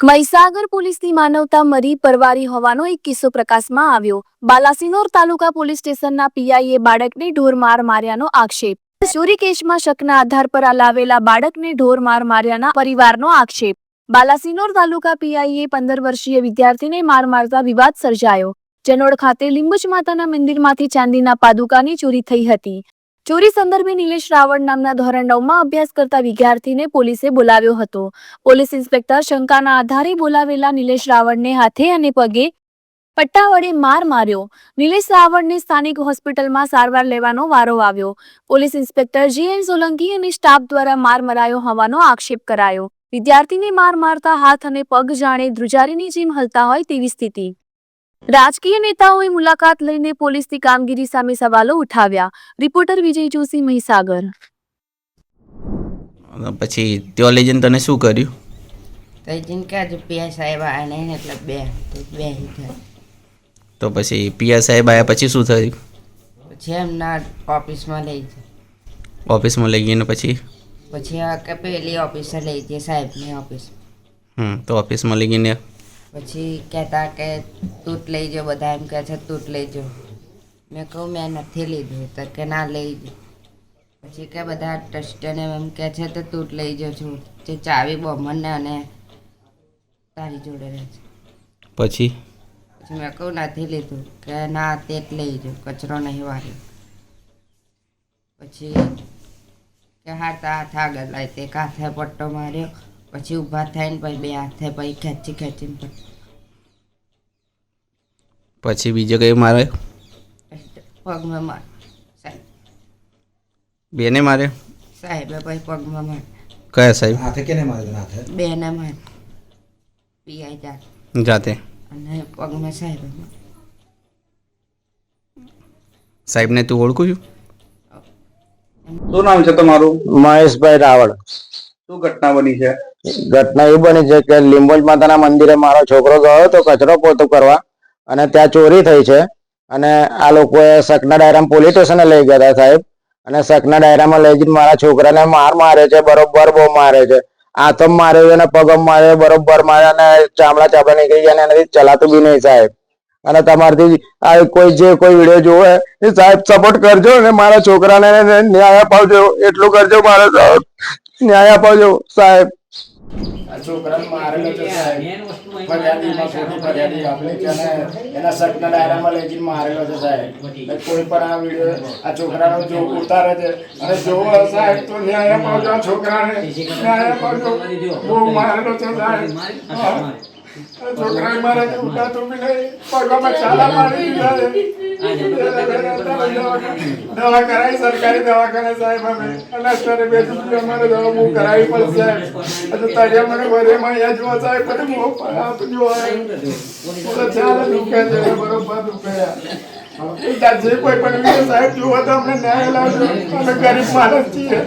મહીસાગર પોલીસની માનવતા મરી પરવારી હોવાનો એક કિસ્સો પ્રકાશમાં આવ્યો। બાલાસિનોર તાલુકા પોલીસ સ્ટેશનના પીઆઈએ બાળકને ઢોરમાર માર્યાનો આક્ષેપ। ચોરી કેસમાં શકના આધાર પર લાવેલા બાળકને ઢોરમાર માર્યાના પરિવારનો આક્ષેપ। બાલાસિનોર તાલુકા પીઆઈએ 15 વર્ષીય વિદ્યાર્થીને માર મારતા વિવાદ સર્જાયો। જનોડ ખાતે લીંબુચ માતાના મંદિરમાંથી ચાંદીના પાદુકાની ચોરી થઈ હતી। ચોરી સંદર્ભે નિલેશ રાવળ નામના ધોરણ 9માં અભ્યાસ કરતા વિદ્યાર્થીને પોલીસે બોલાવ્યો હતો। પોલીસ ઇન્સ્પેક્ટર શંકાના આધારે બોલાવેલા નિલેશ રાવળને હાથે અને પગે પટ્ટા વડે માર માર્યો। નિલેશ રાવળને સ્થાનિક હોસ્પિટલમાં સારવાર લેવાનો વારો આવ્યો। પોલીસ ઇન્સ્પેક્ટર જીએન સોલંકી અને સ્ટાફ દ્વારા માર મરાયો હોવાનો આક્ષેપ કરાયો। વિદ્યાર્થીને માર મારતા હાથ અને પગ જાણે ધ્રુજારીની જેમ હલતા હોય તેવી સ્થિતિ। રાજકીય નેતાઓએ મુલાકાત લઈને પોલીસની કામગીરી સામે સવાલો ઉઠાવ્યા। રિપોર્ટર વિજય જોશી, મહીસાગર। પછી ત્યાં લઈ જઈને તને શું કર્યું? તઈ જઈને કે પીઆઈ સાહેબ આવ્યા નહીં એટલે બે તો પછી પીઆઈ સાહેબ આવ્યા પછી શું થયું? પછી એમના ઓફિસમાં લઈ જાય। ઓફિસમાં લઈ ગઈને પછી કે પેલી ઓફિસે લઈ જઈએ સાહેબની ઓફિસ। તો ઓફિસમાં લઈ ગઈને પછી કહેતા કે તું જ લઈ જાઓ, બધા એમ કહે છે તું જ લઈ જાઓ। મેં કહું મેં નથી લીધું તો કે ના લઈ જાઓ। પછી કે બધા ટ્રસ્ટીને એમ કહે છે તો તું જ લઈ જાઓ છું, જે ચાવી બમણને અને તારી જોડે રહે છે। પછી મેં કહું નથી લીધું કે ના તે જ લઈ જાઓ, કચરો નહીં વાર્યો। પછી કે હાથ આગળ લાવી તે હાથે પટ્ટો માર્યો। પછી ઊભા થઈને પછી બે હાથે પછી ખેંચીને પછી બીજો કઈ મારે? પગમાં માર સાહેબ, બેને મારે? સાહેબે પછી પગમાં માર। કયા સાહેબ? હાથે કેને મારે? હાથે બેને માર, પીઆઈ જાતે અને પગમાં સાહેબે માર। સાહેબને તું ઓળખું છું? શું નામ છે તમારું? મહેશભાઈ રાવળ। શું ઘટના બની છે? ઘટના એ બની છે કે લીંબોજ માતાના મંદિરે મારો છોકરો ગયો તો કચરો પોતો કરવા અને ત્યાં ચોરી થઈ છે અને આ લોકોએ શકના ડાયરામાં પોલીસ સ્ટેશને લઈ ગયા હતા સાહેબ। અને શકના ડાયરામાં લઈ જઈને મારા છોકરાને મારે છે, બરોબર બહુ મારે છે। હાથમ મારે છે અને પગમ મારે, બરોબર મારે અને ચામડા નીકળી ગયા અને એનાથી ચલાતું બી નહીં સાહેબ। અને તમારથી આ કોઈ વિડીયો જોવે એ સાહેબ સપોર્ટ કરજો અને મારા છોકરાને ન્યાય અપાવજો, એટલું કરજો, મારે ન્યાય અપાવજો સાહેબ। છોકરાને મારેલો છે સાહેબ, ફરિયાદીમાં છોટી ફરિયાદી આપેલી છે અને એના શકના ડાયરામાં લઈ જઈને મારેલો છે સાહેબ। કોઈ પણ આ વિડીયો આ છોકરાનો જો ઉતારે છે અને જોવો સાહેબ તો ન્યાય અપાવજો, આ છોકરાને ન્યાય અપાવજો, બહુ મારેલો છે સાહેબ। છોકરાને મારે ઉઠાતું બી નહીં, પગમાં ચાલા મારી દવા કરાવી સરકારી દવાખાને સાહેબ અમે, અને અત્યારે બે રૂપિયા અમારે દવા બહુ કરાવી પડશે સાહેબ। હજુ તળિયા મને વરેમાં અહીંયા જોવા સાહેબ બધું બહુ આપજો ચાલે દુખે છે, બરોબર દુખે। જે કોઈ પણ સાહેબ જુઓ તો અમને ન્યાય લાવજો, અમે ગરીબ માણસ છીએ।